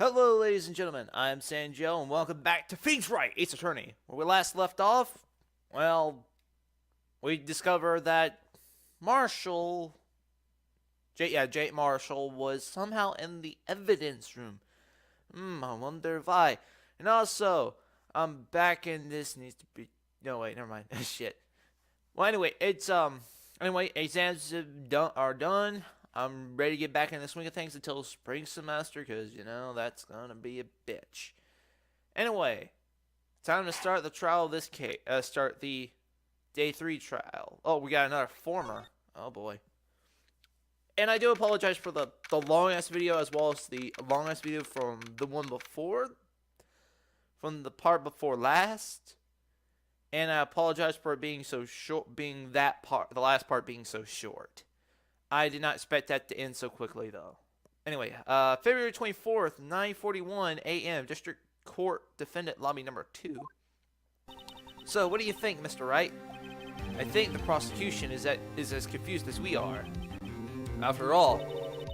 Hello, ladies and gentlemen. I'm Sanjo, and welcome back to Wright, Ace Attorney. Where we last left off, well, we discovered that Marshall, Jake Marshall, was somehow in the evidence room. I wonder why. And also, I'm back in this needs to be. No, wait, never mind. Shit. Well, anyway, exams are done. I'm ready to get back in the swing of things until spring semester, because, that's gonna be a bitch. Anyway, time to start the trial of this case. Start the day 3 trial. Oh, we got another former. Oh, boy. And I do apologize for the long-ass video, as well as the long-ass video from the one before. From the part before last. And I apologize for it being so short, the last part being so short. I did not expect that to end so quickly, though. Anyway, February 24th, 9:41 a.m., District Court Defendant Lobby Number 2. So, what do you think, Mr. Wright? I think the prosecution is as confused as we are. After all,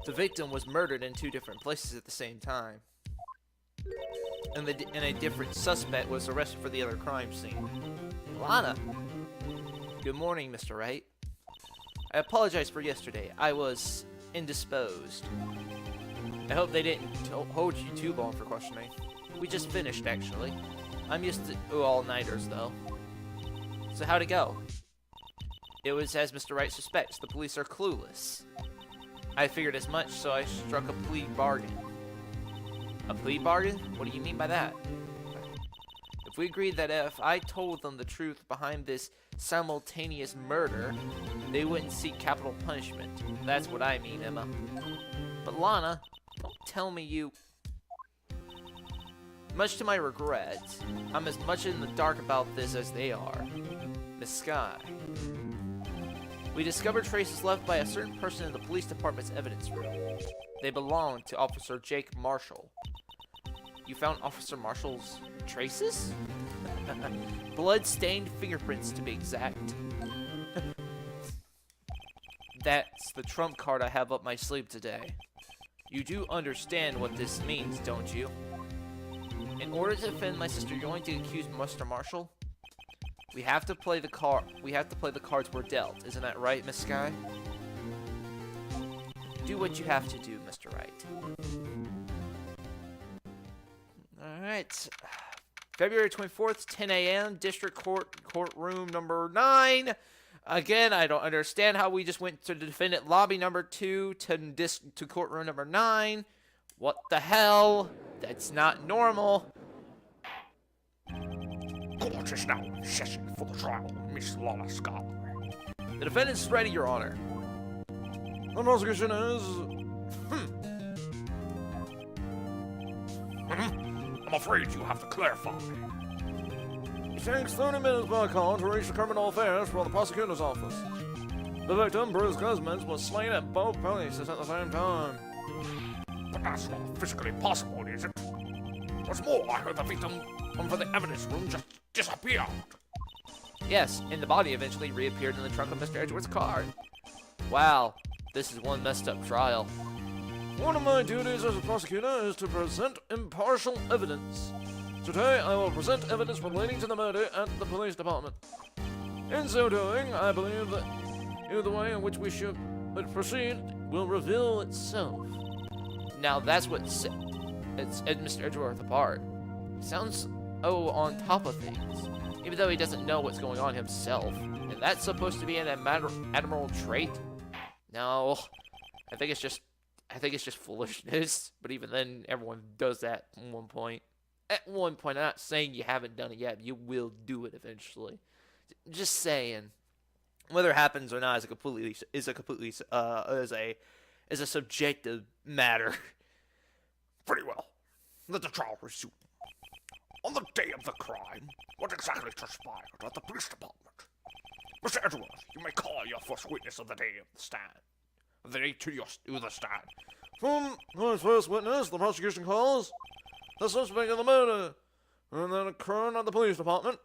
the victim was murdered in 2 different places at the same time. And a different suspect was arrested for the other crime scene. Lana! Good morning, Mr. Wright. I apologize for yesterday. I was indisposed. I hope they didn't hold you too long for questioning. We just finished, actually. I'm used to all-nighters, though. So how'd it go? It was as Mr. Wright suspects. The police are clueless. I figured as much, so I struck a plea bargain. A plea bargain? What do you mean by that? If we agreed that if I told them the truth behind this simultaneous murder, they wouldn't seek capital punishment. That's what I mean, Emma. But Lana, don't tell me you... Much to my regret, I'm as much in the dark about this as they are. Miss Sky. We discovered traces left by a certain person in the police department's evidence room. They belong to Officer Jake Marshall. You found Officer Marshall's traces? Blood-stained fingerprints, to be exact. That's the trump card I have up my sleeve today. You do understand what this means, don't you? In order to defend my sister, you're going to accuse Mr. Marshall? We have to play the cards we're dealt. Isn't that right, Miss Sky? Do what you have to do, Mr. Wright. Alright. February 24th, 10 a.m., District Courtroom number 9. Again, I don't understand how we just went to the defendant lobby number 2 to courtroom number 9. What the hell? That's not normal. Court is now in session for the trial of Miss Lana Sky. The defendant's ready, Your Honor. The prosecution is... I'm afraid you have to clarify. It takes 30 minutes by car to reach the criminal affairs from the prosecutor's office. The victim, Bruce Goodmans, was slain at both places at the same time. But that's not physically possible, is it? What's more, I heard the victim from the evidence room just disappeared. Yes, and the body eventually reappeared in the trunk of Mr. Edgeworth's car. Wow, this is one messed up trial. One of my duties as a prosecutor is to present impartial evidence. Today, I will present evidence relating to the murder at the police department. In so doing, I believe that the way in which we should proceed will reveal itself. Now that's what sets Mr. Edgeworth apart. He sounds, on top of things, even though he doesn't know what's going on himself. And that's supposed to be an admirable trait? No, I think it's just foolishness. But even then, everyone does that at one point. At one point, I'm not saying you haven't done it yet. But you will do it eventually. Just saying. Whether it happens or not is a subjective matter. Very well. Let the trial resume. On the day of the crime, what exactly transpired at the police department? Mr. Edgeworth, you may call your first witness of the day of the stand. The day to the stand. From my first witness, the prosecution calls the suspect of the murder, and then occurred at the police department.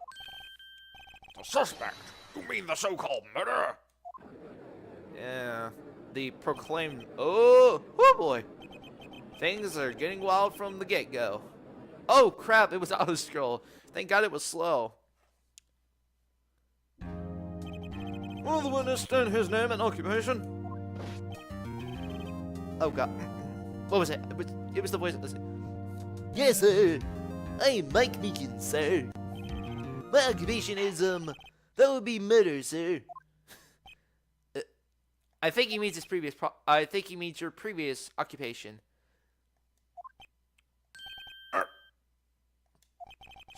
The suspect? You mean the so-called murderer? Yeah. The proclaimed... Oh boy. Things are getting wild from the get-go. Oh, crap, it was auto-scroll. Thank God it was slow. Will the witness state his name and occupation? Oh, God. What was it? It was the voice. Yes, sir. I am Mike Meekins, sir. My occupation is, that would be murder, sir. I think he means his previous I think he means your previous occupation.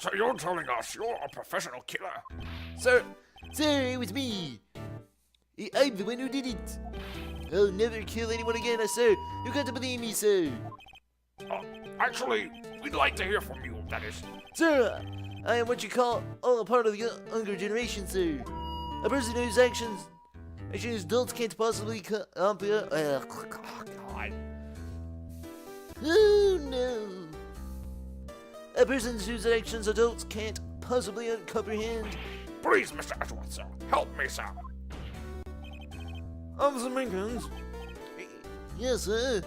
So you're telling us you're a professional killer? Sir, Sir, it was me. I'm the one who did it. I'll never kill anyone again, sir. You got to believe me, sir. Actually, we'd like to hear from you, that is. Sir, I am what you call all a part of the younger generation, sir. A person whose actions adults can't possibly comprehend. God. Oh no. A person whose actions adults can't possibly comprehend. Please, Mr. Edgeworth, sir, help me, sir. Officer Minkins, Yes, sir.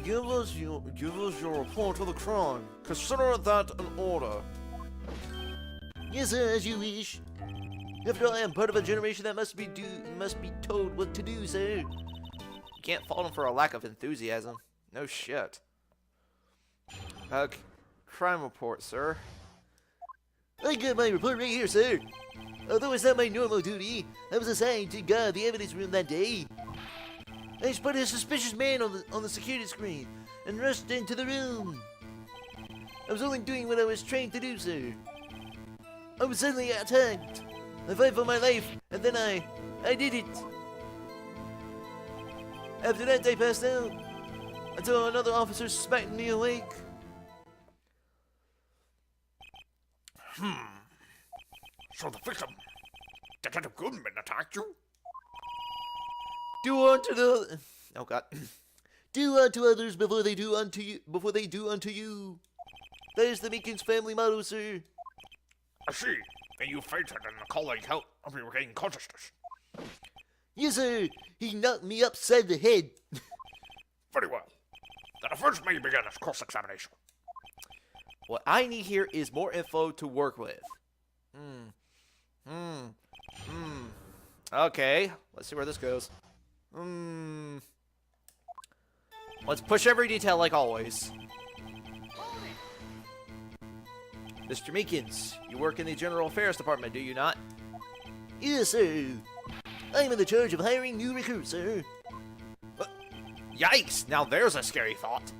give us your report of the crime. Consider that an order. Yes, sir, as you wish. After all, I am part of a generation that must be told what to do, sir. you can't fault him for a lack of enthusiasm. No shit. Crime report, sir. I got my report right here, sir. Although it's not my normal duty, I was assigned to guard the evidence room that day. I spotted a suspicious man on the security screen and rushed into the room. I was only doing what I was trained to do, sir. I was suddenly attacked. I fight for my life, and then I did it. After that, I passed out until another officer smacked me awake. So the victim, Detective Goodman, attacked you? Do unto the Oh God. do unto others before they do unto you. That is the Meekins family motto, sir. I see. And you fainted and the colleague helped you regain consciousness. Yes, sir. He knocked me upside the head. Very well. The defense may begin its cross-examination. What I need here is more info to work with. Okay, let's see where this goes. Let's push every detail like always. Mr. Meekins, you work in the General Affairs Department, do you not? Yes, sir. I'm in the charge of hiring new recruits, sir. Yikes! Now there's a scary thought.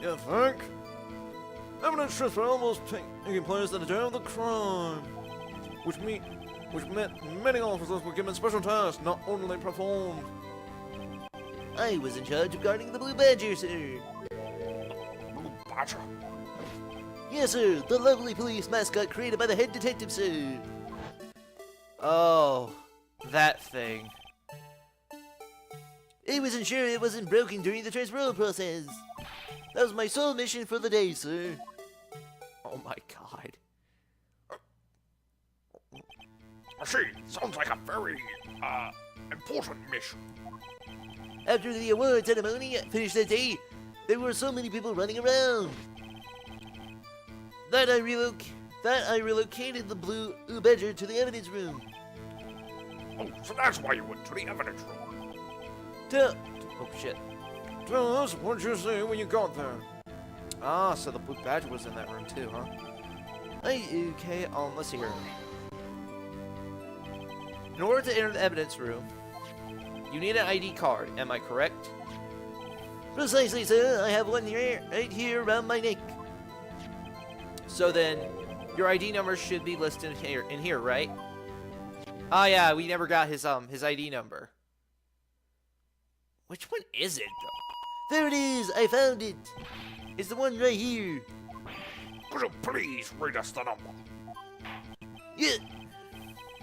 You think? Evidence transfer was taking place at the time of the crime, which meant many officers were given special tasks not ordinarily performed. I was in charge of guarding the Blue Badger, sir. Blue Badger? Yes, sir. The lovely police mascot created by the head detective, sir. Oh, that thing. I was sure it wasn't broken during the transfer process. That was my sole mission for the day, sir. Oh my God. I see. Sounds like a very, important mission. After the award ceremony finished that day, there were so many people running around. That I relocated the Blue Badger to the evidence room. Oh, so that's why you went to the evidence room. Oh shit. Tell us what you see when you got there. Ah, so the Blue Badger was in that room too, huh? Okay, let's see here. In order to enter the evidence room, you need an ID card, am I correct? Precisely, sir. I have one here, right here around my neck. So then, your ID number should be listed in here, right? Oh yeah, we never got his ID number. Which one is it, though? There it is. I found it. It's the one right here. Could you please read us the number? Yeah.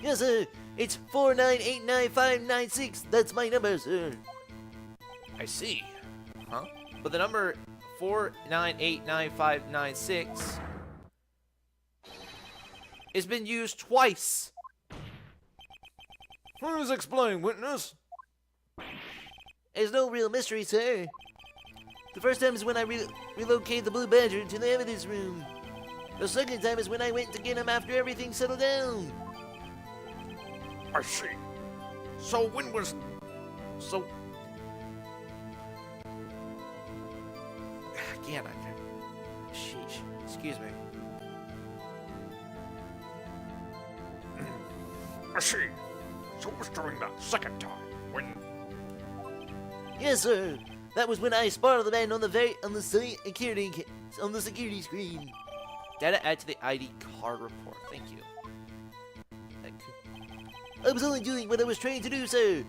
Yes, sir. It's 4989596. That's my number, sir. I see. Huh? But the number 4989596 has been used twice. Please explain, witness. There's no real mystery, sir. The first time is when I relocated the Blue Badger to the evidence room. The second time is when I went to get him after everything settled down. I see. So when was... So... Again, I can't. Sheesh. Excuse me. I see. So it was during that second time, when... Yes, sir. That was when I spotted the man on the security screen. Data add to the ID card report. Thank you. I was only doing what I was trained to do, sir.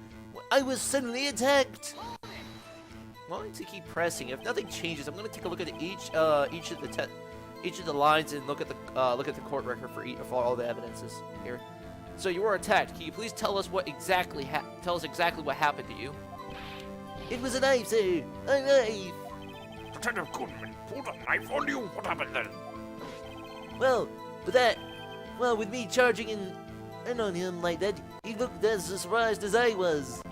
I was suddenly attacked. I'm going to keep pressing. If nothing changes, I'm going to take a look at each of the lines and look at the court record for all the evidences here. So you were attacked. Can you please tell us what exactly what happened to you? It was a knife, sir. A knife. Detective Goodman pulled a knife on you? What happened then? Well, with me charging in on him like that, he looked as surprised as I was.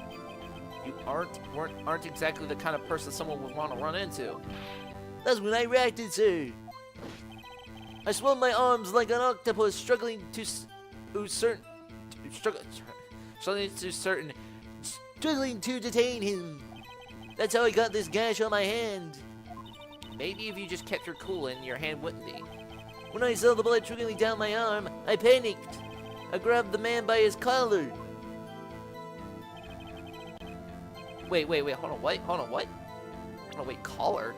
You aren't exactly the kind of person someone would want to run into. That's when I reacted, sir. I swung my arms like an octopus, struggling to detain him. That's how I got this gash on my hand. Maybe if you just kept your cool and your hand wouldn't be. When I saw the blood trickling down my arm, I panicked. I grabbed the man by his collar. Wait, hold on, what? Hold on, wait, collar?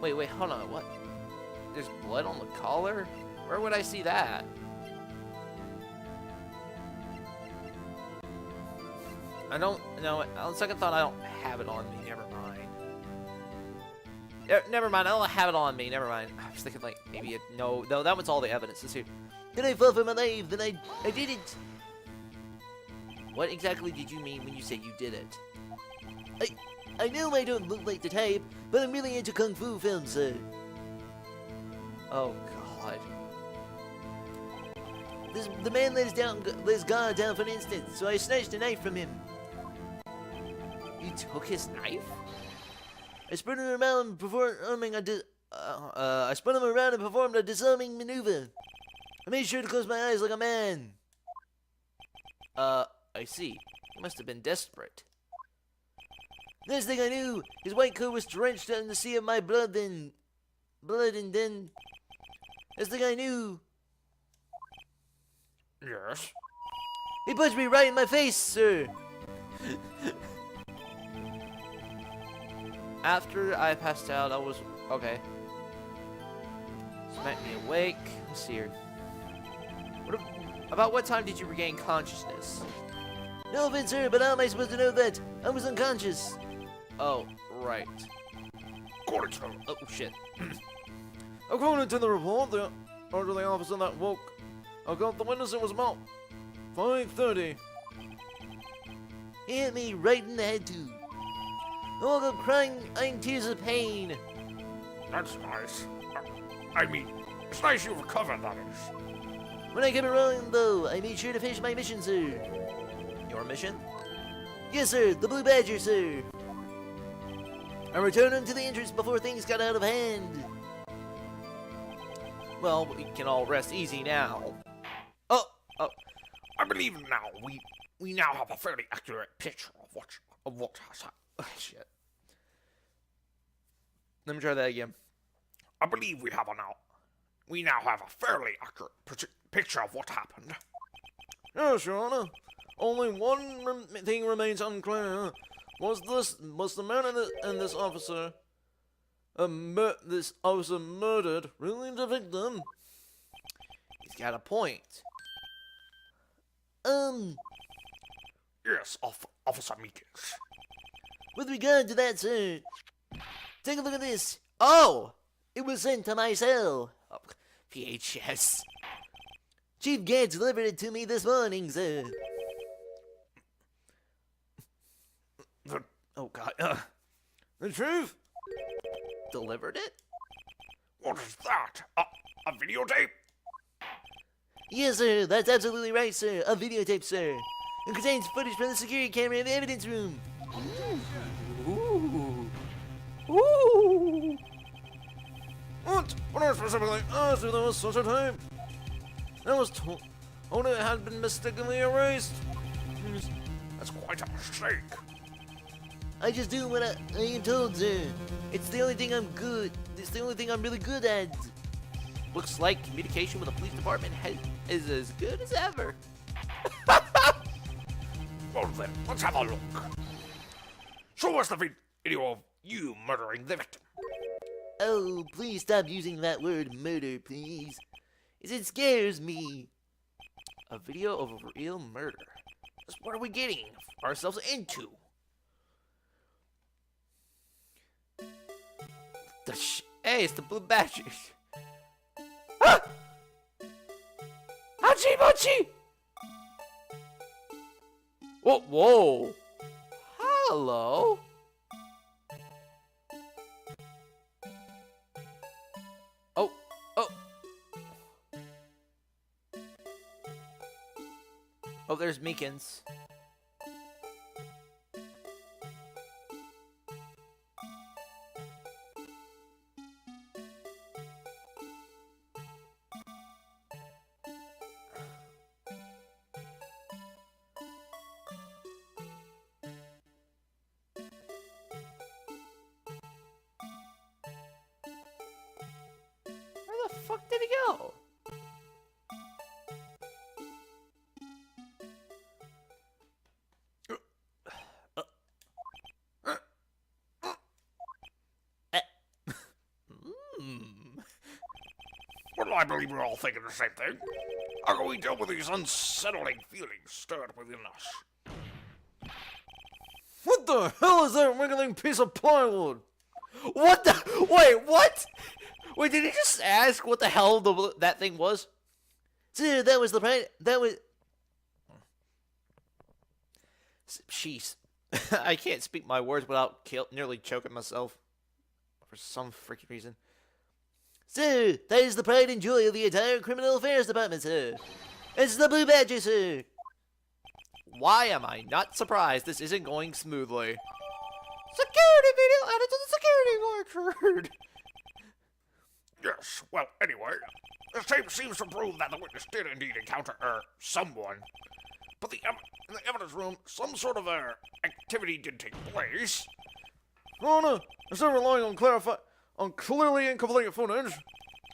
Wait, hold on, what? There's blood on the collar? Where would I see that? I don't know. On second thought, I don't have it on me. Never mind. Never mind. I don't have it on me. Never mind. I was thinking like maybe no. That was all the evidence. Let's see. Then I fell for my knife. Then I did it. What exactly did you mean when you said you did it? I know I don't look like the type, but I'm really into kung fu films, sir. Oh God. The man let his guard down for an instant, so I snatched a knife from him. You took his knife? I spun him around and performed a disarming maneuver. I made sure to close my eyes like a man. I see. You must have been desperate. Next thing I knew, his white coat was drenched in the sea of my blood, and then... Next thing I knew... Yes? He punched me right in my face, sir. After I passed out, I was... Okay. Smacked me awake. Let's see here. About what time did you regain consciousness? No offense, sir, but how am I supposed to know that? I was unconscious. Oh, right. According to... Oh, shit. According to the report, the elderly officer that woke got the witness, it was about 5:30. He hit me right in the head, too. I woke up crying tears of pain. That's nice. I mean, it's nice you recovered, that is. When I came around, though, I made sure to finish my mission, sir. Your mission? Yes, sir, the Blue Badger, sir. I returned him to the entrance before things got out of hand. Well, we can all rest easy now. Oh! I believe now we now have a fairly accurate picture of what has happened. Oh, shit. Let me try that again. I believe we now have a fairly accurate picture of what happened. Yes, Your Honor. Only one thing remains unclear. Was the man and this officer murdered really the victim? He's got a point. Yes, Officer Meekins. With regard to that, sir, take a look at this. Oh! It was sent to my cell. Oh, VHS. Chief Gates delivered it to me this morning, sir. Oh, God. The truth? Delivered it? What is that? A videotape? Yes, sir, that's absolutely right, sir. A videotape, sir. It contains footage from the security camera in the evidence room. Ooh. Ooh. What? When I specifically asked if there was such a tape, I was told it had been mistakenly erased. That's quite a mistake. I just do what I am told, sir. It's the only thing I'm good. It's the only thing I'm really good at. Looks like communication with the police department is as good as ever. Well then, let's have a look. Show us the video of you murdering the victim. Oh, please stop using that word murder, please. It scares me. A video of a real murder. Just what are we getting ourselves into? Hey, it's the Blue Badgers. Ah! Hachi Machi! Whoa, whoa. Hello. Oh, oh. Oh, there's Meekins. Where the fuck did he go? Well, I believe we're all thinking the same thing. How can we deal with these unsettling feelings stirred within us? What the hell is that wriggling piece of plywood? What the? Wait, what? Wait, did he just ask what the hell that thing was? Sir, that was the right. That was. Jeez. I can't speak my words without nearly choking myself. For some freaking reason. Sir, that is the pride and joy of the entire criminal affairs department, sir. It's the Blue Badger, sir. Why am I not surprised this isn't going smoothly? Security video added to the security record. Yes, well, anyway, this tape seems to prove that the witness did indeed encounter, someone. But in the evidence room, some sort of, activity did take place. Your Honor, instead of relying on clearly incomplete footage,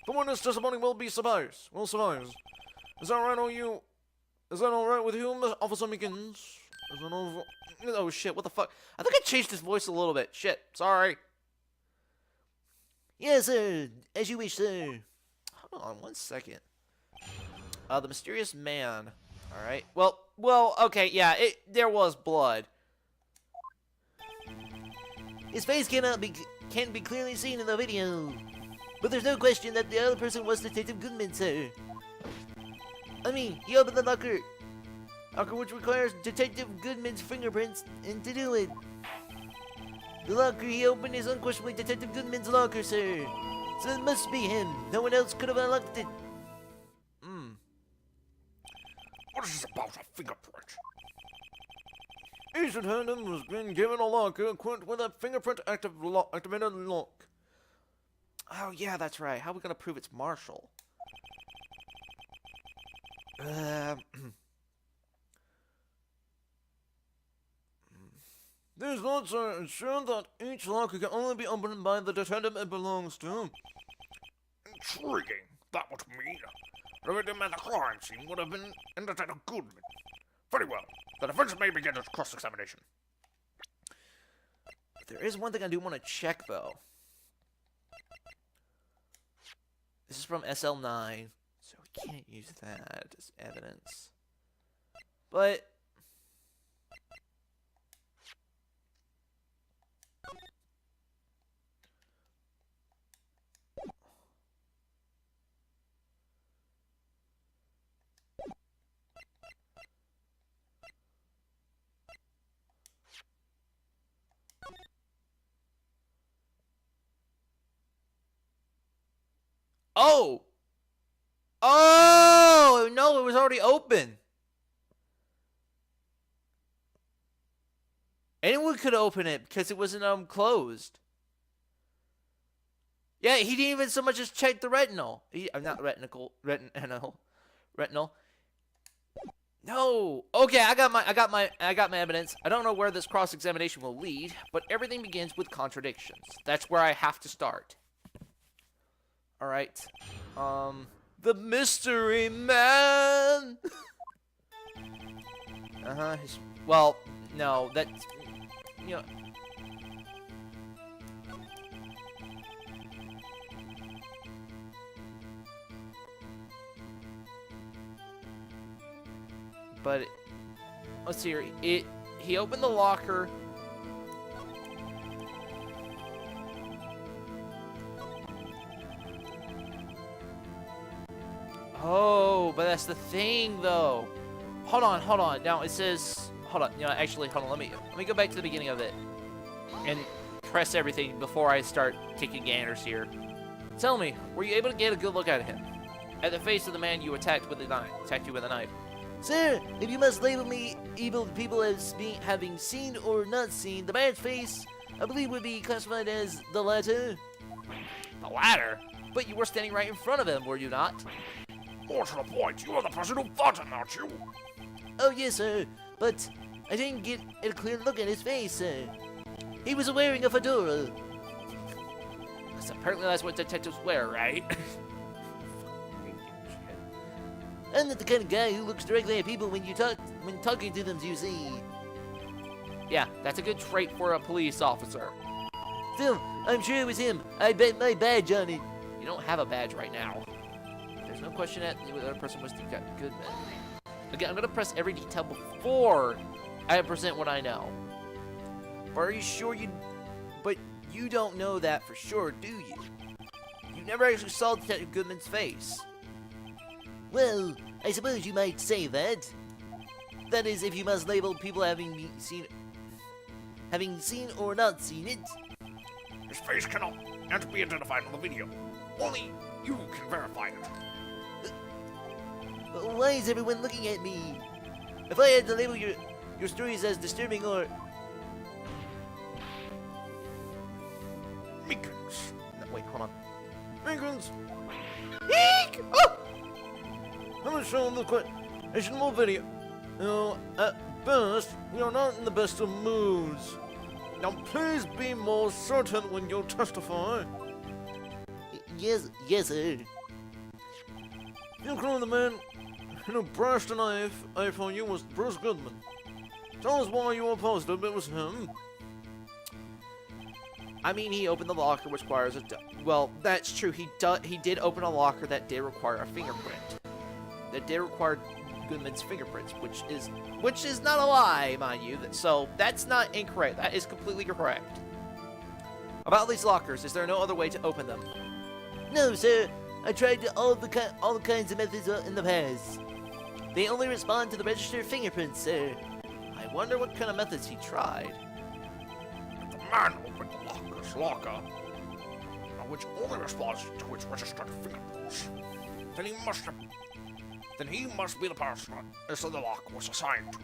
the witness testimony will suffice. Is that right on you? Is that alright with you, Officer Meekins? Is that all? Oh shit, what the fuck? I think I changed his voice a little bit. Shit, sorry. Yes, sir. As you wish, sir. Hold on 1 second. The mysterious man. Alright. Well, okay, yeah, there was blood. His face can't be clearly seen in the video. But there's no question that the other person was Detective Goodman, sir. I mean, he opened the locker, which requires Detective Goodman's fingerprints, and to do it, the locker he opened is unquestionably Detective Goodman's locker, sir. So it must be him. No one else could have unlocked it. What is this about a fingerprint? Each attendant was been given a locker equipped with a fingerprint activated lock. Oh yeah, that's right. How are we gonna prove it's Marshall? These locks are ensured that each locker can only be opened by the detective it belongs to. Intriguing. That would mean the victim at the crime scene would have been Detective Goodman. Very well. The defense may begin its cross-examination. There is one thing I do want to check, though. This is from SL9, so we can't use that as evidence. But... Oh! Oh! No, was already open. Anyone could open it because it wasn't closed. Yeah, he didn't even so much as check the retinal. Not retinal. No. Okay, I got my evidence. I don't know where this cross-examination will lead, but everything begins with contradictions. That's where I have to start. All right. The mystery man. Well, no, that's But let's see here. He opened the locker. Oh, but that's the thing, though. Hold on. Now it says, hold on. Actually, hold on. Let me go back to the beginning of it and press everything before I start taking ganders here. Tell me, were you able to get a good look at him? At the face of the man you attacked you with a knife. Sir, if you must label me evil people as having seen or not seen the man's face, I believe would be classified as the latter. The latter? But you were standing right in front of him, were you not? More to the point, you are the person who fought him, aren't you? Oh, yes, sir, but I didn't get a clear look at his face, sir. He was wearing a fedora. Because apparently that's what detectives wear, right? I'm not the kind of guy who looks directly at people when talking to them, you see. Yeah, that's a good trait for a police officer. Still, I'm sure it was him. I bet my badge on it. You don't have a badge right now. There's no question that the other person was Goodman. Again, I'm going to press every detail before I present what I know. But are you sure But you don't know that for sure, do you? You never actually saw Detective Goodman's face. Well, I suppose you might say that. That is, if you must label people having seen or not seen it. His face cannot be identified on the video. Only you can verify it. Why is everyone looking at me? If I had to label your stories as disturbing or... Meekins. No, wait, hold on. Meekins, Eek! Oh! haven't shown the questionable video. At best, we are not in the best of moods. Now please be more certain when you testify. Yes, sir. You claim the man who brushed a knife on you was Bruce Goodman. Tell us why you are positive it was him. I mean, he opened the locker, which requires well, that's true. He did open a locker that did require a fingerprint. That did require Goodman's fingerprints, which is not a lie, mind you. So that's not incorrect. That is completely correct. About these lockers, is there no other way to open them? No, sir. I tried all the kinds of methods in the past. They only respond to the registered fingerprints, sir. I wonder what kind of methods he tried. The man opened the locker, which only responds to its registered fingerprints. Then he must be the person as the lock was assigned to.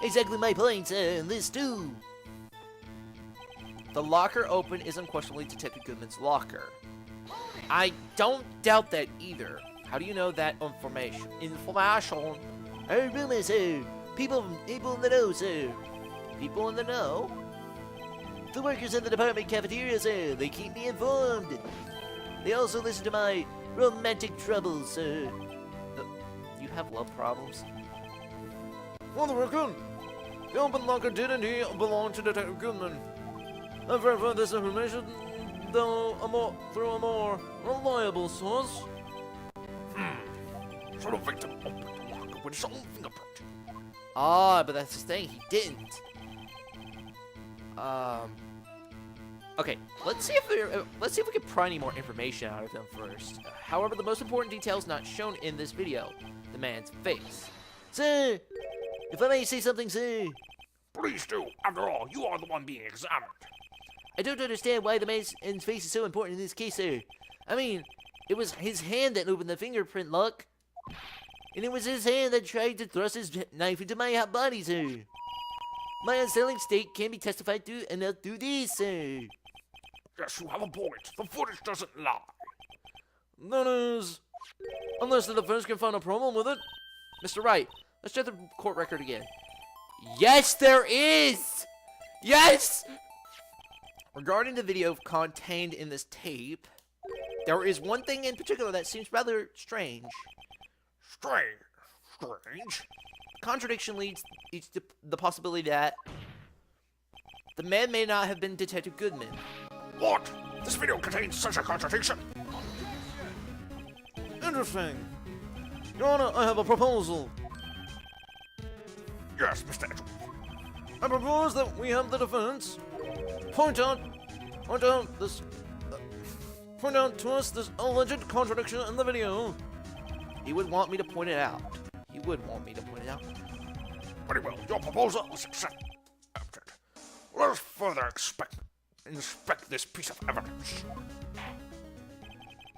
Exactly my point, sir, and this too. The locker open is unquestionably Detective Goodman's locker. I don't doubt that either. How do you know that information? Our rumors, sir. People in the know, sir. People in the know? The workers in the department cafeteria, sir. They keep me informed. They also listen to my romantic troubles, sir. You have love problems? For the record, the open locker did indeed belong to Detective Goodman. I've verified this information through a more reliable source. So the victim opened the locker with his own fingerprint. Ah, but that's the thing. He didn't. Okay, let's see if we can pry any more information out of him first. However, the most important detail is not shown in this video: the man's face. Sir, if I may say something, sir. Please do. After all, you are the one being examined. I don't understand why the man's face is so important in this case, sir. I mean, it was his hand that opened the fingerprint lock. And it was his hand that tried to thrust his knife into my hot body, sir. My unsettling state can be testified to enough through this, sir. Yes, you have a point. The footage doesn't lie. That is, unless the defense can find a problem with it. Mr. Wright, let's check the court record again. Yes, there is! Yes! Regarding the video contained in this tape, there is one thing in particular that seems rather strange. Strange? Contradiction leads to the possibility that the man may not have been Detective Goodman. What? This video contains such a contradiction? Interesting. Your Honor, I have a proposal. Yes, Mr. Edgeworth. I propose that we have the defense point out to us this alleged contradiction in the video. He would want me to point it out. He would want me to point it out. Very well, your proposal is accepted. Let us further inspect this piece of evidence.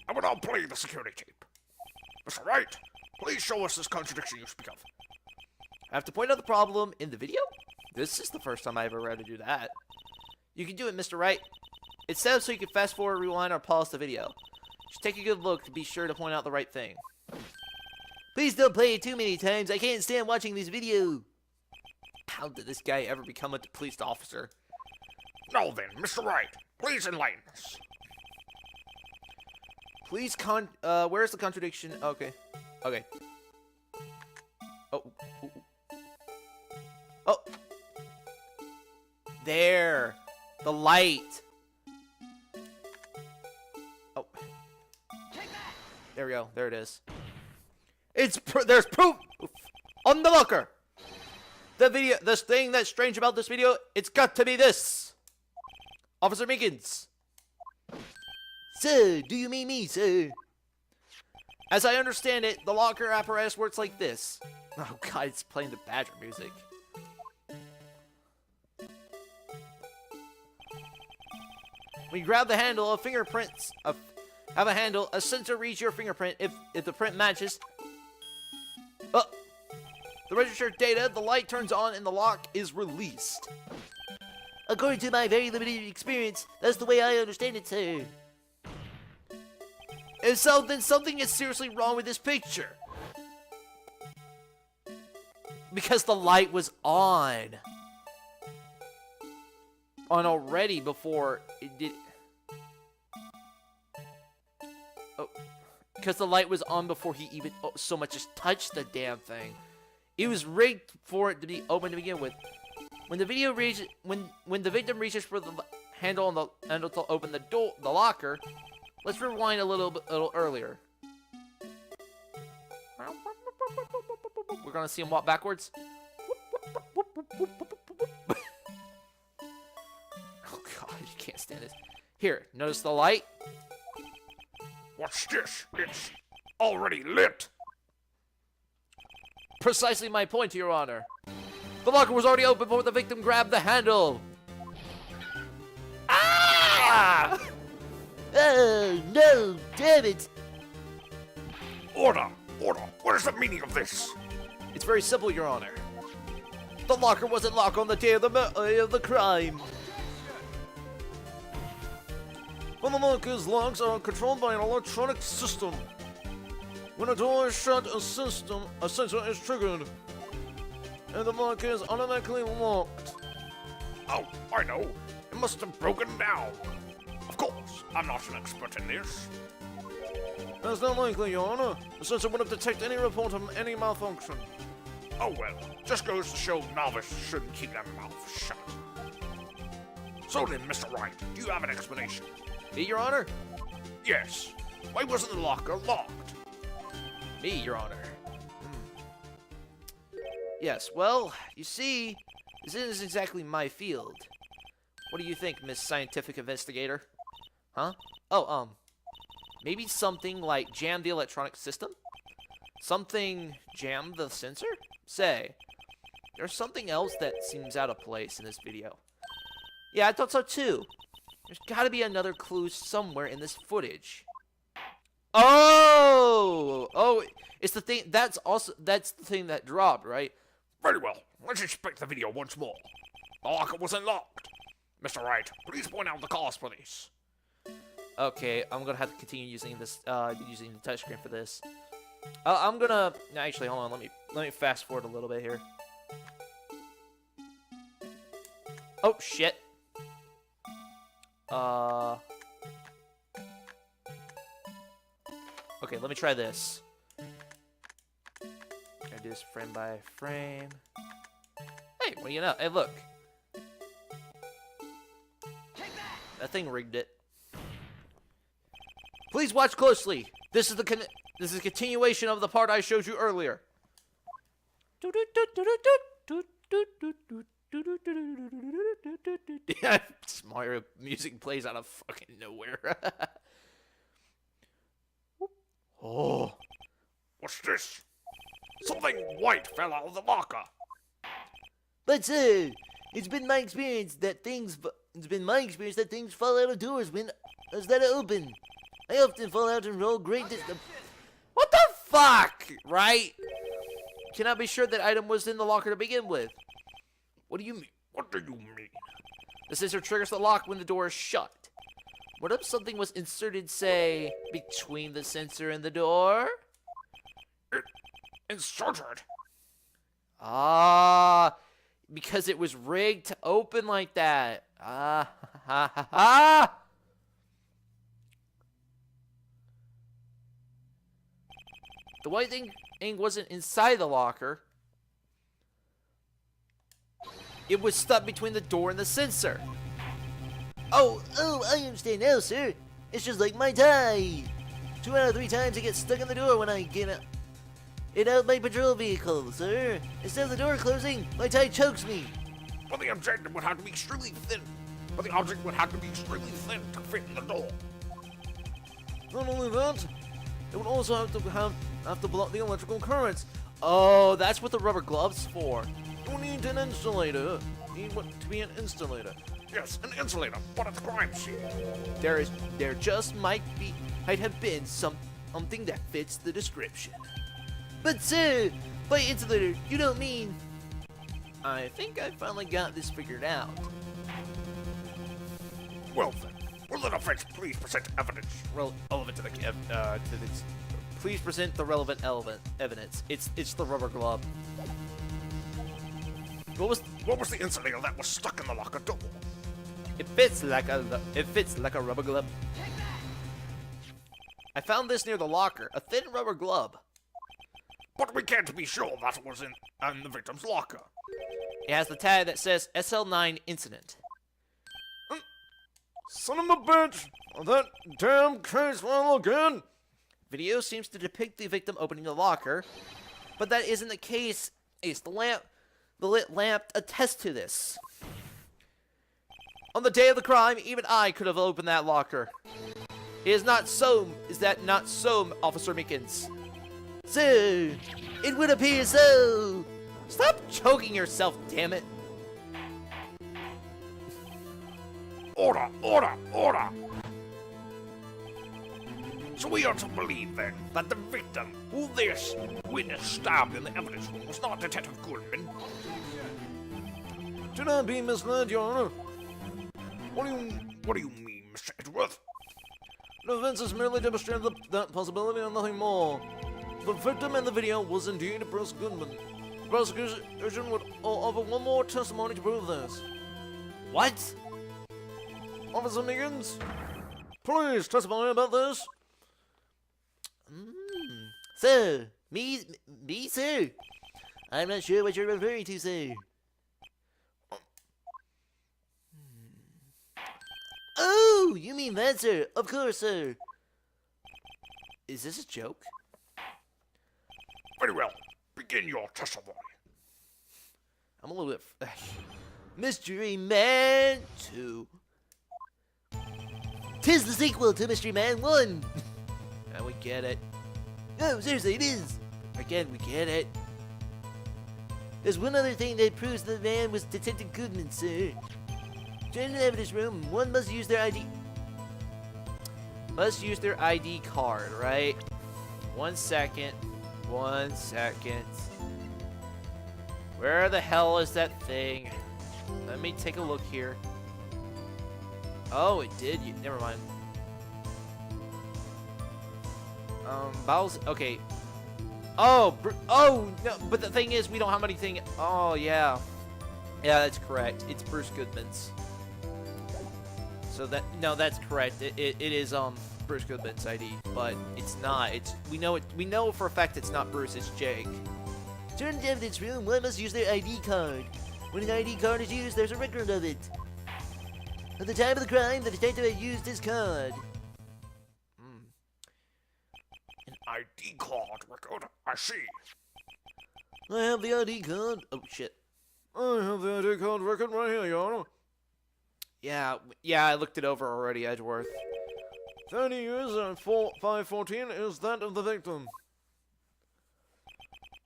I will now play the security tape. Mr. Wright, please show us this contradiction you speak of. I have to point out the problem in the video? This is the first time I ever had to do that. You can do it, Mr. Wright. It's set up so you can fast forward, rewind, or pause the video. Just take a good look to be sure to point out the right thing. Please don't play it too many times. I can't stand watching this video. How did this guy ever become a police officer? Now then, Mr. Wright, please enlighten us. Please where's the contradiction? Okay. Okay. Oh. Oh. There. The light. Oh. There we go. There it is. There's proof on the locker. This thing that's strange about this video, it's got to be this. Officer Meekins. Sir, do you mean me, sir? As I understand it, the locker apparatus works like this. Oh god, it's playing the Badger music. When you grab the handle of fingerprints, have a handle, a sensor reads your fingerprint. If the print matches, the registered data, the light turns on and the lock is released. According to my very limited experience, that's the way I understand it, sir. If so, then something is seriously wrong with this picture. Because the light was on. On already before it did. Oh. Because the light was on before he even so much as touched the damn thing. It was rigged for it to be open to begin with. When the video reaches, when the victim reaches for the handle on the handle to open the door, the locker. Let's rewind a little earlier. We're gonna see him walk backwards. Oh god, you can't stand this. Here, notice the light? What's this? It's already lit. Precisely my point, Your Honor. The locker was already open before the victim grabbed the handle. Ah! Oh, no, damn it. Order! What is the meaning of this? It's very simple, Your Honor. The locker wasn't locked on the day of the crime. When the locker's locks are controlled by an electronic system. When a door is shut, a sensor is triggered, and the locker is automatically locked. Oh, I know. It must have broken down. Of course, I'm not an expert in this. That's not likely, Your Honor. The sensor would have detected any report of any malfunction. Oh well, just goes to show novices shouldn't keep their mouths shut. So then, Mr. Wright, do you have an explanation? Me, Your Honor? Yes. Why wasn't the locker locked? Me, Your Honor. Yes, well, you see, this isn't exactly my field. What do you think, Miss Scientific Investigator? Huh? Oh, maybe something like jam the electronic system? Something jam the sensor? Say, there's something else that seems out of place in this video. Yeah, I thought so too. There's gotta be another clue somewhere in this footage. Oh, it's the thing. That's the thing that dropped, right? Very well. Let's inspect the video once more. The locker was unlocked. Mr. Wright, please point out the cause for this. Okay, I'm gonna have to continue using this, using the touchscreen for this. I'm gonna actually hold on. Let me fast forward a little bit here. Oh shit. Okay, let me try this. Gonna do this frame by frame. Hey, what do you know? Hey, look. That thing rigged it. Please watch closely. This is a continuation of the part I showed you earlier. Mario music plays out of fucking nowhere. Oh. What's this? Something white fell out of the locker. But sir, it's been my experience that things fall out of doors when that are open. I often fall out and roll great distance. What the fuck? Right? Cannot be sure that item was in the locker to begin with. What do you mean? What do you mean? The sensor triggers the lock when the door is shut. What if something was inserted, say, between the sensor and the door? It inserted. Ah, because it was rigged to open like that. Ah, ha, ha, ha. The white thing wasn't inside the locker. It was stuck between the door and the sensor. Oh, I understand now, sir. It's just like my tie. 2 out of 3 times I get stuck in the door when I get out of my patrol vehicle, sir. Instead of the door closing, my tie chokes me. But the object would have to be extremely thin. But the object would have to be extremely thin to fit in the door. Not only that, it would also have to block the electrical currents. Oh, that's what the rubber glove's for. You need an insulator. You need to be an installator. Yes, an insulator, but at the crime scene. There just might have been something that fits the description. But sir, by insulator, you don't mean... I think I finally got this figured out. Well then, will the defense please present evidence? Relevant to this. Please present the relevant evidence. It's the rubber glove. What was the insulator that was stuck in the locker door? It fits like a rubber glove. I found this near the locker, a thin rubber glove. But we can't be sure that was in the victim's locker. It has the tag that says SL9 incident. Son of a bitch! That damn case file again! Video seems to depict the victim opening the locker, but that isn't the case. Ace, the lit lamp attests to this. On the day of the crime, even I could have opened that locker. Is that not so, Officer Meekins? Sir, it would appear so. Stop choking yourself, damn it. Order, order, order! So we are to believe then that the victim, who this witness stabbed in the evidence room, was not Detective Goodman? Do not be misled, Your Honor. What do you mean, Mr. Edgeworth? The offense has merely demonstrated that possibility and nothing more. The victim in the video was indeed Bruce Goodman. The prosecution would offer one more testimony to prove this. What? Officer Meekins, please testify about this. Sir, me, sir? I'm not sure what you're referring to, sir. Oh, you mean that, sir? Of course, sir. Is this a joke? Very well. Begin your testimony. I'm a little bit... Mystery Man 2. 'Tis the sequel to Mystery Man 1. And we get it. Oh, seriously, it is. Again, we get it. There's one other thing that proves the man was Detective Goodman, sir. To enter the evidence room, one must use their ID. Must use their ID card, right? 1 second. 1 second. Where the hell is that thing? Let me take a look here. Oh, it did. Never mind. Bowels. Okay. Oh, no. But the thing is, we don't have anything. Oh, yeah. Yeah, that's correct. It's Bruce Goodman's. So that's correct. It is Bruce Goodman's ID, but it's not. We know for a fact it's not Bruce. It's Jake. During the evidence room, one must use their ID card. When an ID card is used, there's a record of it. At the time of the crime, the detective had used his card. An ID card record. I see. I have the ID card. Oh shit. I have the ID card record right here, Your Honor. Yeah, I looked it over already, Edgeworth. 30 years and 514 is that of the victim.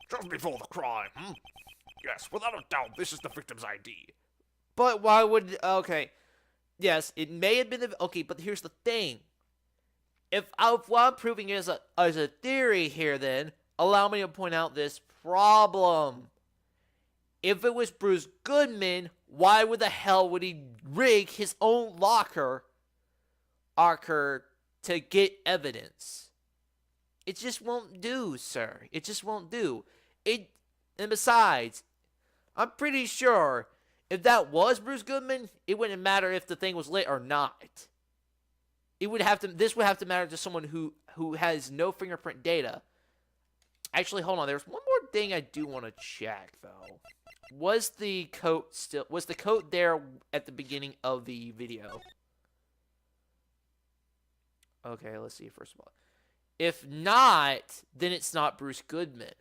Just before the crime, Yes, without a doubt, this is the victim's ID. But why would... Okay. Yes, it may have been the... Okay, but here's the thing. If what I'm proving is a theory here, then, allow me to point out this problem. If it was Bruce Goodman, why would the hell would he rig his own locker to get evidence? It just won't do, sir. It just won't do. And besides, I'm pretty sure if that was Bruce Goodman, it wouldn't matter if the thing was lit or not. This would have to matter to someone who has no fingerprint data. Actually, hold on. There's one more thing I do want to check though. Was the coat there at the beginning of the video? Okay, let's see first of all. If not, then it's not Bruce Goodman.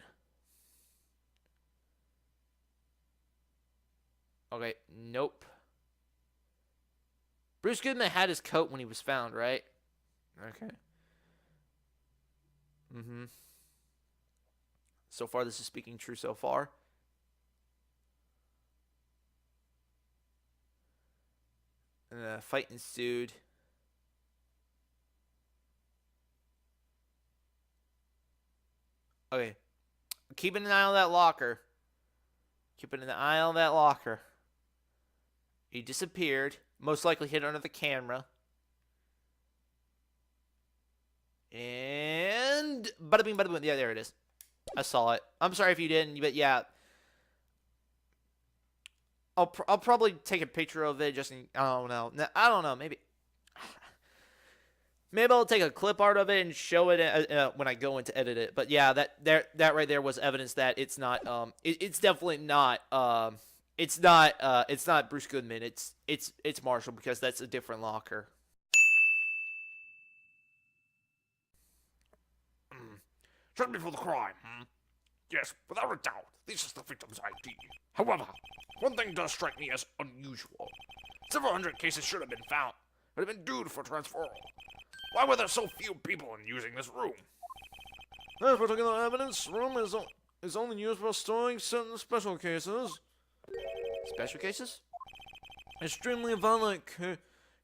Okay, nope. Bruce Goodman had his coat when he was found, right? Okay. So far, this is speaking true so far. And a fight ensued. Okay. Keeping an eye on that locker. Keeping an eye on that locker. He disappeared. Most likely hid under the camera. And... Bada bing, bada boom. Yeah, there it is. I saw it. I'm sorry if you didn't, but yeah. I'll probably take a picture of it just in... I don't know. Maybe I'll take a clip art of it and show it when I go in to edit it. But yeah, that right there was evidence that it's not it's definitely not it's not Bruce Goodman. It's Marshall, because that's a different locker. Just before the crime, Yes, without a doubt, this is the victim's ID. However, one thing does strike me as unusual. Several hundred cases should have been found, but have been due for transferal. Why were there so few people in using this room? This particular evidence room is only used for storing certain special cases. Special cases? Extremely violent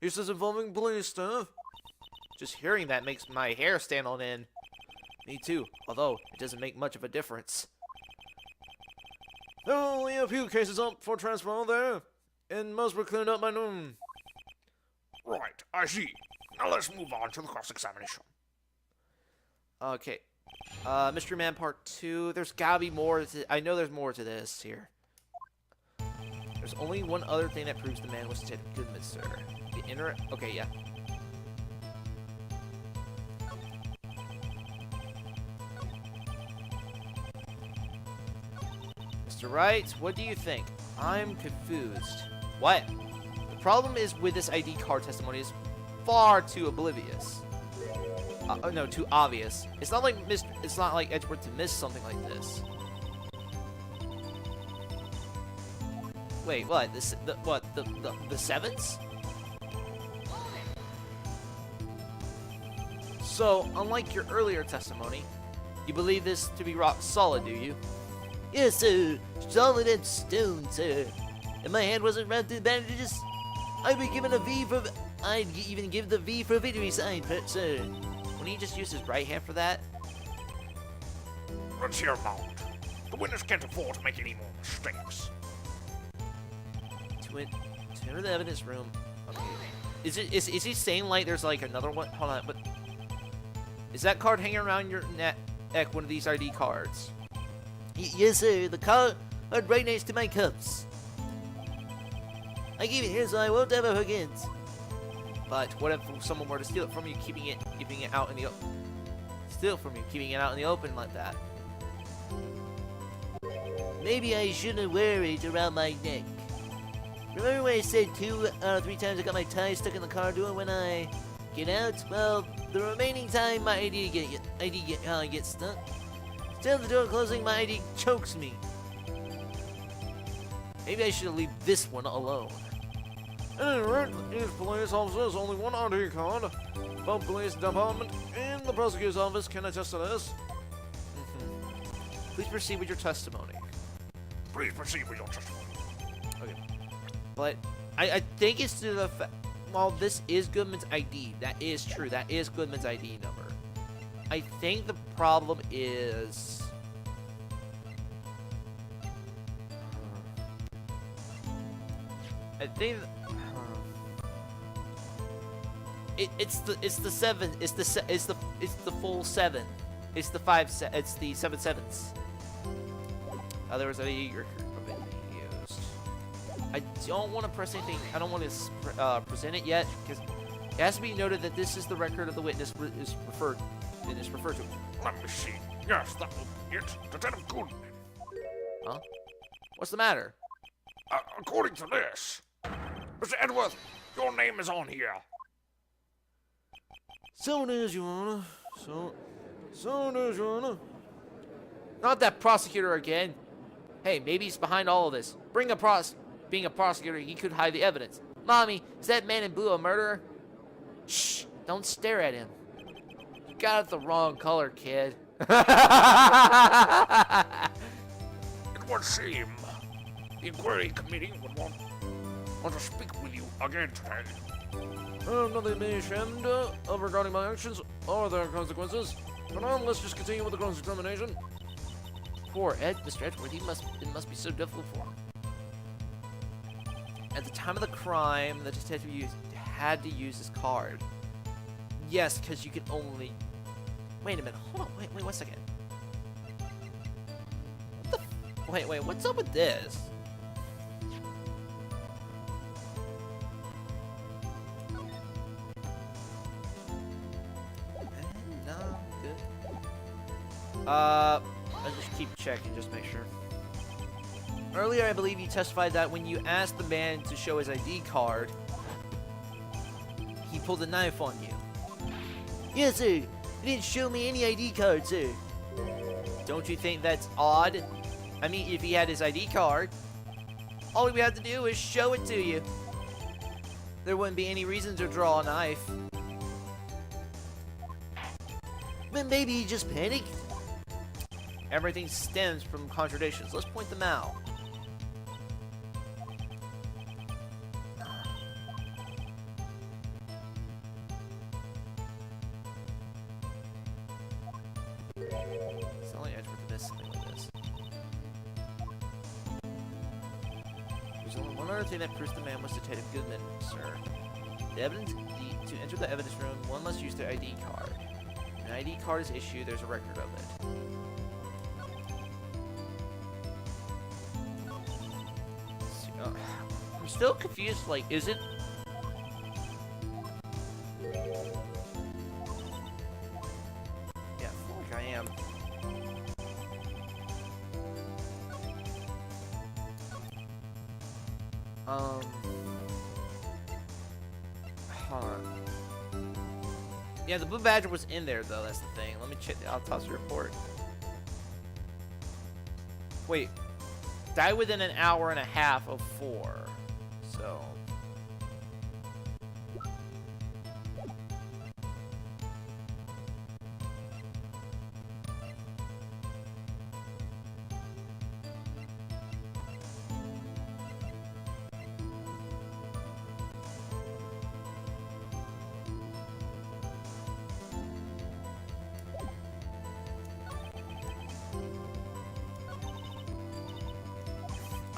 cases involving police staff. Just hearing that makes my hair stand on end. Me too, although it doesn't make much of a difference. There are only a few cases up for transfer there, and most were cleared up by noon. Right, I see. Now let's move on to the cross-examination. Okay. Mystery Man Part 2. There's gotta be more. I know there's more to this here. There's only one other thing that proves the man was Ted Goodman, sir. Okay, yeah. Mr. Wright, what do you think? I'm confused. What? The problem is with this ID card testimony is far too oblivious. No, too obvious. It's not like Edgeworth to miss something like this. Wait, what? The sevens? So, unlike your earlier testimony, you believe this to be rock solid, do you? Yes, sir. Solid and stone, sir. If my hand wasn't wrapped in bandages, I'd be given a V for even give the V for victory sign, sir. Wouldn't he just use his right hand for that? Let's hear him out. The witness can't afford to make any more mistakes. To enter the evidence room. Okay. Is he saying like there's like another one? Hold on, but is that card hanging around your neck? One of these ID cards? Yes, sir. The card right next to my cups. I gave it here so I won't ever forget. But what if someone were to steal it from you, keeping it out in the open? Steal it from you, keeping it out in the open like that. Maybe I shouldn't wear it around my neck. Remember when I said 2 out of 3 times I got my tie stuck in the car door when I get out? Well, the remaining time my ID gets stuck. Still, the door closing, my ID chokes me. Maybe I should leave this one alone. At any rate, each police officer has only one ID card. Both police department and the prosecutor's office can attest to this. Please proceed with your testimony. Please proceed with your testimony. Okay. But I think it's to the fact. Well, this is Goodman's ID. That is true. That is Goodman's ID number. I think the problem is. I think. It's the 7. It's the full 7. It's the 5. It's the 7 sevens. There was a record of it being used. I don't want to press anything. I don't want to present it yet because it has to be noted that this is the record of the witness is referred to. Let me see. Yes, that will be it. Detective Goodman. Huh? What's the matter? According to this, Mr. Edworth, your name is on here. So it is, Your Honor. So it is, Your Honor. Not that prosecutor again. Hey, maybe he's behind all of this. Being a prosecutor, he could hide the evidence. Mommy, is that man in blue a murderer? Shh! Don't stare at him. You got it the wrong color, kid. It would seem the inquiry committee would want to speak with you again today. I have nothing to be ashamed of regarding my actions or their consequences. For now, let's just continue with the cross-examination. Poor Mr. Edward, it must be so difficult for him. At the time of the crime, the detective had to use his card. Yes, because you can only... Wait a minute, hold on, wait 1 second. What the... Wait, what's up with this? No, good. I'll just keep checking, just make sure. Earlier, I believe you testified that when you asked the man to show his ID card, he pulled a knife on you. Yes, sir. He didn't show me any ID card, sir. Don't you think that's odd? I mean, if he had his ID card, all we have to do is show it to you. There wouldn't be any reason to draw a knife. But maybe he just panicked. Everything stems from contradictions. Let's point them out. It's only Edward to miss something like this. There's only one other thing that proves the man was Detective Goodman, sir. To enter the evidence room, one must use their ID card. When an ID card is issued, there's a record of it. I'm still confused, like, is it... Yeah, I feel like I am. Hold on. Yeah, the Blue Badger was in there, though, that's the thing. Let me check the autopsy report. Wait. Died within an hour and a half of 4. So...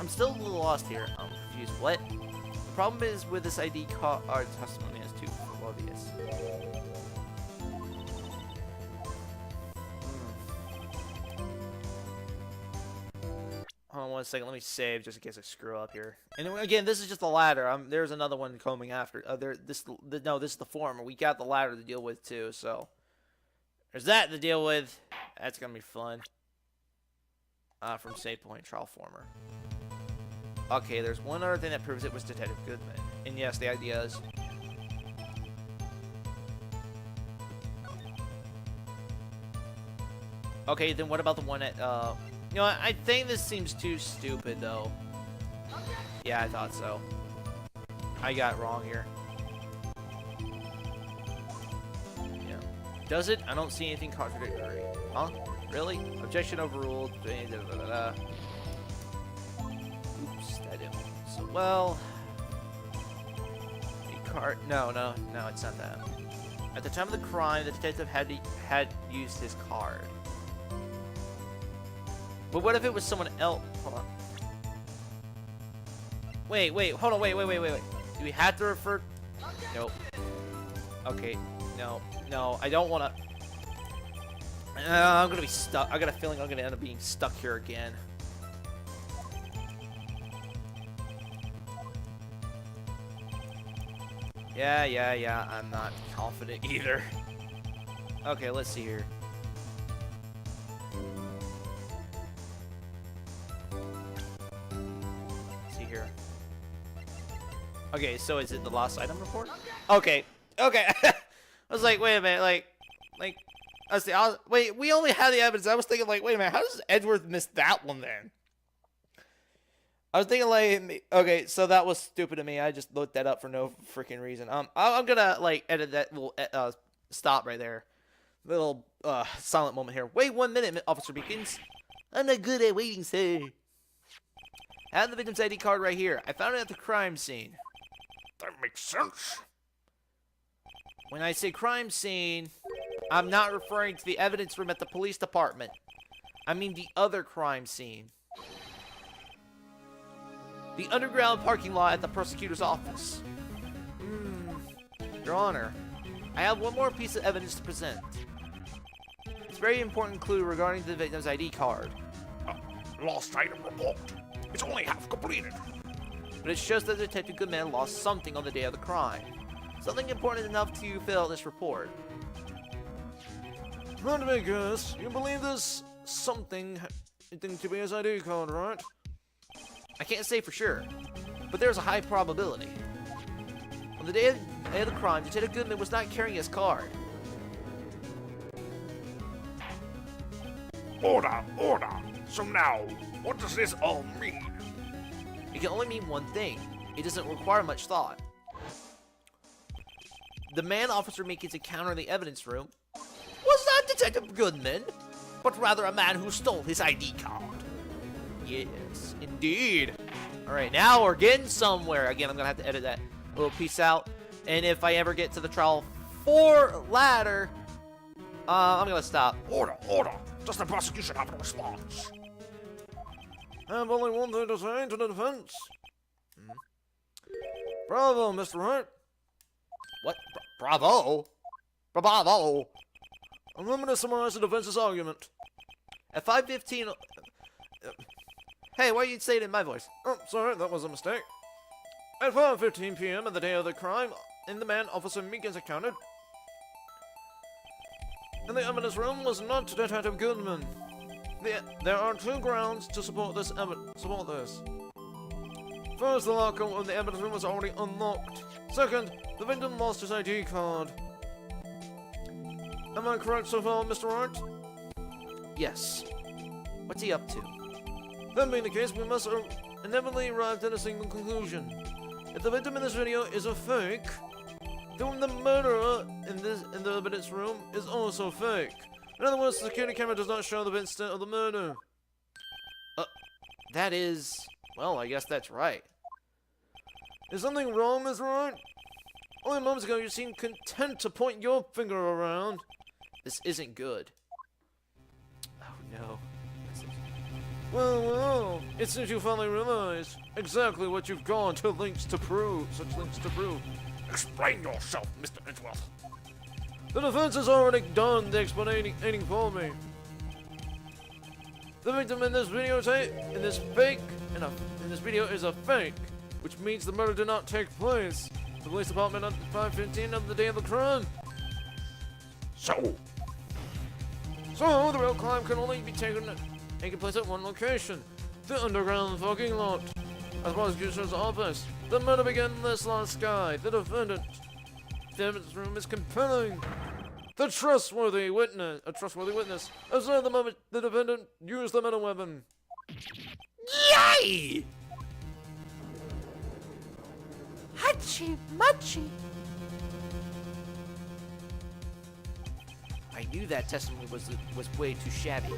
I'm still a little lost here. I'm confused. What? The problem is with this ID card testimony is too obvious. Hold on 1 second. Let me save just in case I screw up here. And again, this is just the ladder. There's another one coming after. This is the former. We got the ladder to deal with too. So there's that to deal with. That's gonna be fun. From Save Point Trial Former. Okay, there's one other thing that proves it was Detective Goodman. And yes, the idea is. Okay, then what about the one at, you know what, I think this seems too stupid, though. Yeah, I thought so. I got it wrong here. Yeah. Does it? I don't see anything contradictory. Huh? Really? Objection overruled. Oops, that didn't. So, well... A card... No, it's not that. At the time of the crime, the detective had used his card. But what if it was someone else? Hold on. Wait, hold on, wait. Do we have to refer? Nope. Okay, no, I don't want to. I'm gonna be stuck. I got a feeling I'm gonna end up being stuck here again. Yeah, I'm not confident either. Okay, let's see here. Okay, so is it the lost item report? Okay. I was like, wait a minute, like, wait, we only had the evidence. I was thinking, like, wait a minute, how does Edward miss that one then? I was thinking, like, okay, so that was stupid of me. I just looked that up for no freaking reason. I'm gonna, like, edit that little, stop right there. Little, silent moment here. Wait 1 minute, Officer Beacons. I'm not good at waiting, sir. I have the victim's ID card right here. I found it at the crime scene. That makes sense. When I say crime scene, I'm not referring to the evidence room at the police department. I mean the other crime scene. The underground parking lot at the prosecutor's office. Your Honor, I have one more piece of evidence to present. It's a very important clue regarding the victim's ID card. Lost item report. It's only half completed. But it shows that Detective Goodman lost something on the day of the crime. Something important enough to fill out this report. Let me guess, you believe this something to be his ID card, right? I can't say for sure, but there's a high probability. On the day of the crime, Detective Goodman was not carrying his card. Order. So now, what does this all mean? It can only mean one thing. It doesn't require much thought. The man Officer Meekins encountered in the evidence room was not Detective Goodman, but rather a man who stole his ID card. Yes, indeed. Alright, now we're getting somewhere. Again, I'm going to have to edit that little piece out. And if I ever get to the trial 4 ladder, I'm going to stop. Order. Does the prosecution have a response? I have only one thing to say to the defense. Bravo, Mr. Wright. What? Bravo? Bravo? Allow me to summarize the defense's argument. At 5:15... hey, why are you saying it in my voice? Oh, sorry, that was a mistake. At 5:15 p.m. on the day of the crime, in the man Officer Meekins encountered in the evidence room was not Detective Goodman. There are 2 grounds to support this. First, the locker of the evidence room was already unlocked. Second, the victim lost his ID card. Am I correct so far, Mr. Wright? Yes. What's he up to? That being the case, we must inevitably arrive at a single conclusion. If the victim in this video is a fake, then the murderer in the evidence room is also fake. In other words, the security camera does not show the instant of the murder. That is... well, I guess that's right. Is something wrong, Mr. Wright? Only moments ago you seemed content to point your finger around. This isn't good. Oh no. Well, it seems you finally realize exactly what you've gone to lengths to prove. Such lengths to prove. Explain yourself, Mr. Edgeworth. The defense has already done the explaining for me. The victim in this videotape, in this video is a fake, which means the murder did not take place. The police department at 5:15 of the day of the crime. So, So the real crime can only be taken place at one location, the underground parking lot. At the prosecutor's office, the murder began in this last sky. The defendant. The evidence room is compelling. A trustworthy witness observed the moment the defendant used the metal weapon. Yay! Hachi machi. I knew that testimony was way too shabby.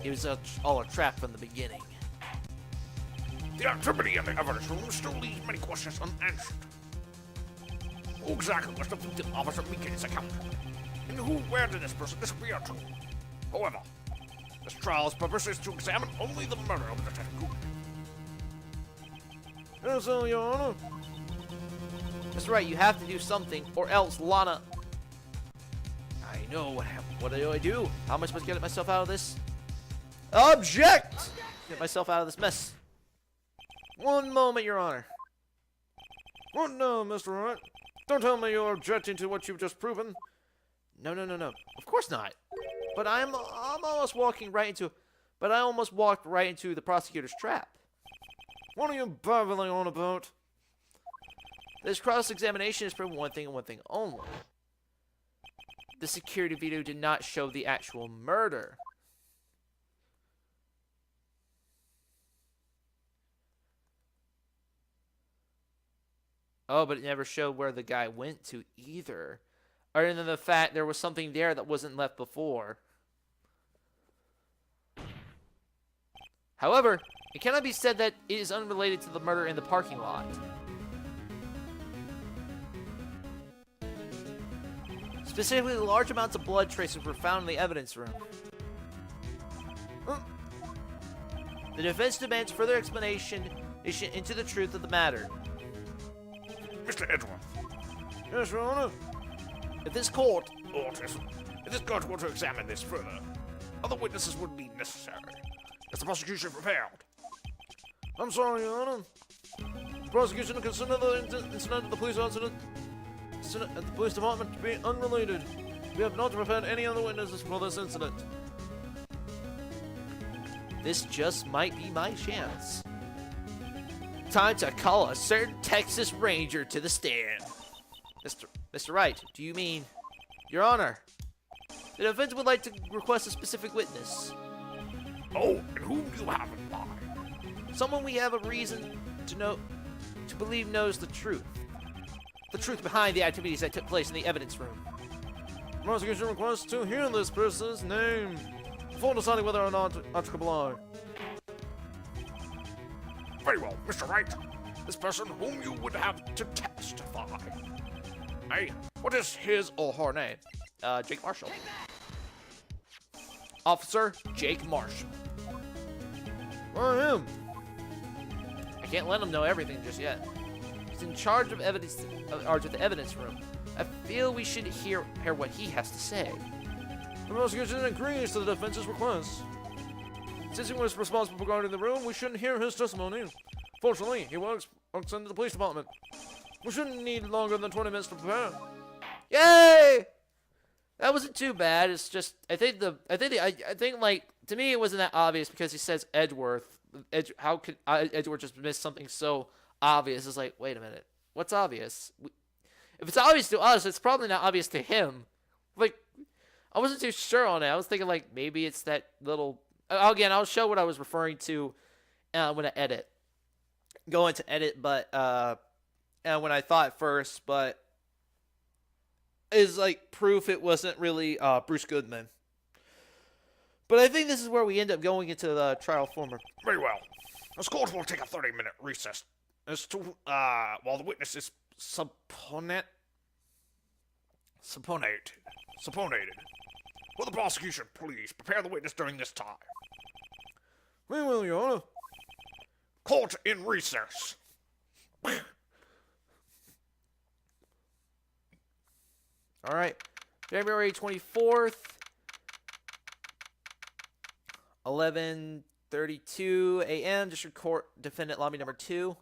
It was all a trap from the beginning. the activity in the evidence room still leaves many questions unanswered. Who exactly was the victim Officer Meekin's account? And where did this person disappear to? However, this trial's purpose is to examine only the murder of Detective Goodman. Yes, sir, Your Honor. That's right, you have to do something, or else Lana... I know what happened. What do I do? How am I supposed to get myself out of this? Object! Get myself out of this mess. One moment, Your Honor. What now, Mr. Wright? Don't tell me you're objecting to what you've just proven. No. Of course not. But I'm almost walking right into... But I almost walked right into the prosecutor's trap. What are you babbling on about? This cross-examination is proven one thing and one thing only. The security video did not show the actual murder. Oh, but it never showed where the guy went to either. Other than the fact there was something there that wasn't left before. However, it cannot be said that it is unrelated to the murder in the parking lot. Specifically, large amounts of blood traces were found in the evidence room. The defense demands further explanation into the truth of the matter. Mr. Edgeworth, Yes, Your Honor. if this court were to examine this further, other witnesses would be necessary. Is the prosecution prepared? I'm sorry, Your Honor. The prosecution considered the incident at the police department to be unrelated. We have not prepared any other witnesses for this incident. This just might be my chance. Time to call a certain Texas Ranger to the stand. Mr. Wright, do you mean... Your Honor, the defense would like to request a specific witness. Oh, and whom do you have in mind? Someone we have a reason to believe knows the truth. The truth behind the activities that took place in the evidence room. The prosecution requests to hear this person's name before deciding whether or not to comply. Very well, Mr. Wright. This person whom you would have to testify. Hey, what is his or her name? Jake Marshall. Officer Jake Marshall. I am. I can't let him know everything just yet. He's in charge of the evidence room. I feel we should hear what he has to say. The prosecution agrees to the defense's request. Since he was responsible for guarding the room, we shouldn't hear his testimony. Fortunately, he works in the police department. We shouldn't need longer than 20 minutes to prepare. Yay! That wasn't too bad. It's just I think like to me it wasn't that obvious because he says Edgeworth. How could Edgeworth just miss something so obvious? It's like, wait a minute, what's obvious? If it's obvious to us, it's probably not obvious to him. Like, I wasn't too sure on it. I was thinking like maybe it's that little. Again, I'll show what I was referring to when I edit. Go into edit, but when I thought first, but is like proof it wasn't really Bruce Goodman. But I think this is where we end up going into the trial former. Very well. This court will take a 30-minute recess as to while the witness is supponated. Will the prosecution please prepare the witness during this time? We will, Your Honor. Court in recess. All right. February 24th, 11:32 a.m. District Court Defendant Lobby Number 2.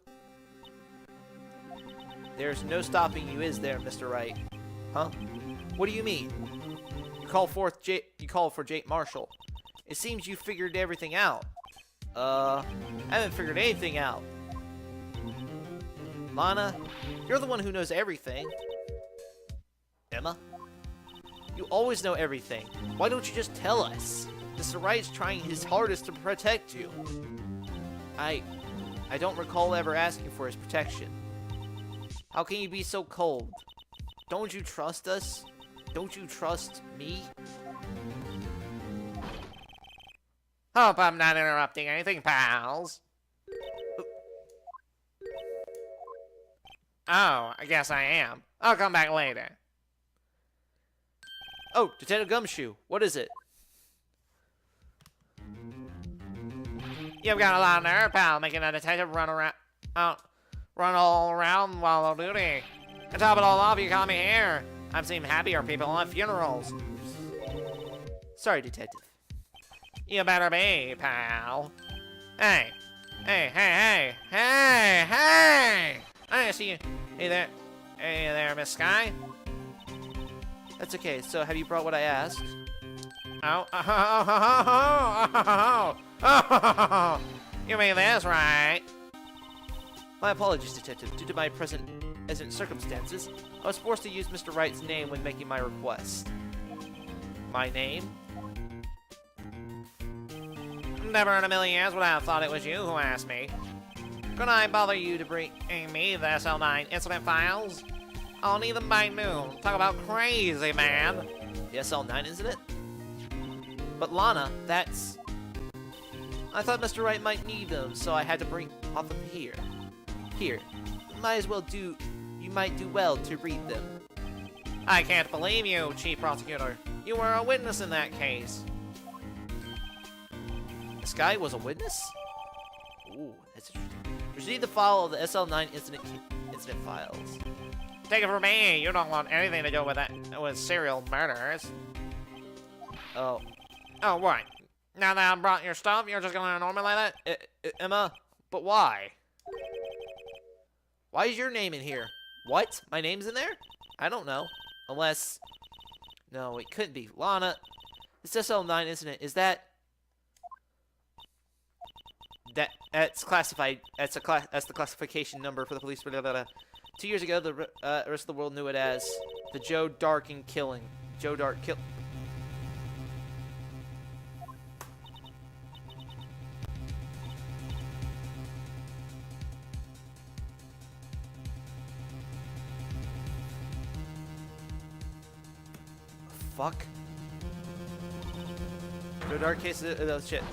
There's no stopping you, is there, Mr. Wright? Huh? What do you mean? You call for Jake Marshall. It seems you figured everything out. I haven't figured anything out. Lana, you're the one who knows everything. Emma? You always know everything. Why don't you just tell us? Mr. Wright's trying his hardest to protect you. I don't recall ever asking for his protection. How can you be so cold? Don't you trust us? Don't you trust me? Hope I'm not interrupting anything, pals. Oh, I guess I am. I'll come back later. Oh, Detective Gumshoe, what is it? You've got a lot of nerve, pal, making a detective run all around while on duty. To top it all off, you caught me here. I've seen happier people at funerals. Sorry, Detective. You better be, pal. Hey. I see you. Hey there, Miss Sky. That's okay, so have you brought what I asked? You mean this, right? My apologies, Detective. Due to my present circumstances, I was forced to use Mr. Wright's name when making my request. My name? Never in a million years would I have thought it was you who asked me. Could I bother you to bring me the SL9 incident files? I'll need them by noon. Talk about crazy, man. The SL9 incident? But Lana, that's... I thought Mr. Wright might need them, so I had to bring off them here. Here. You might do well to read them. I can't believe you, Chief Prosecutor. You were a witness in that case. This guy was a witness? Ooh, that's interesting. Proceed the file of the SL9 incident files. Take it from me, you don't want anything to do with that, with serial murders. Oh. Oh, what? Now that I brought your stuff, you're just gonna ignore me like that? Emma, but why? Why is your name in here? What? My name's in there? I don't know. Unless... No, it couldn't be. Lana, this SL9 incident, is that... That's classified. That's the classification number for the police. Blah, blah, blah. 2 years ago, the rest of the world knew it as the Joe Darkin killing. Joe Dark kill... Fuck. Joe Dark case of oh shit.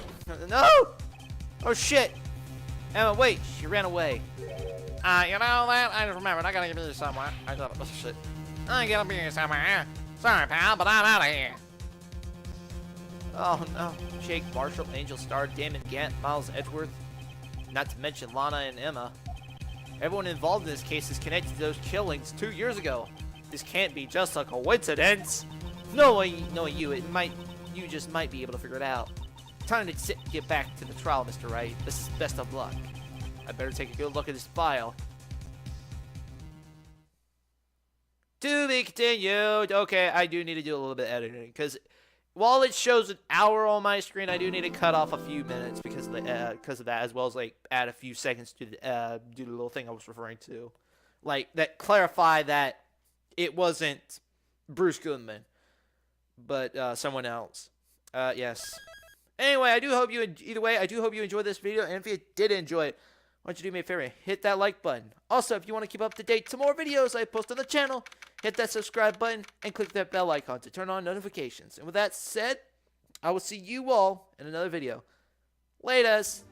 No! Oh shit! Emma, wait, she ran away. You know that? I just remembered. I gotta be here somewhere. I thought, oh shit. I gotta be here somewhere. Sorry, pal, but I'm out of here. Oh no. Jake Marshall, Angel Star, Damon Gant, Miles Edgeworth. Not to mention Lana and Emma. Everyone involved in this case is connected to those killings 2 years ago. This can't be just a coincidence. Knowing you, you just might be able to figure it out. Time to sit and get back to the trial, Mr. Wright. This is best of luck. I better take a good look at this file. To be continued. Okay, I do need to do a little bit of editing because while it shows an hour on my screen, I do need to cut off a few minutes because of that, as well as like add a few seconds to do the little thing I was referring to, like that clarify that it wasn't Bruce Goodman, but someone else. Yes. Anyway, I do hope you enjoyed this video, and if you did enjoy it, why don't you do me a favor and hit that like button. Also, if you want to keep up to date to more videos I post on the channel, hit that subscribe button and click that bell icon to turn on notifications. And with that said, I will see you all in another video. Laters!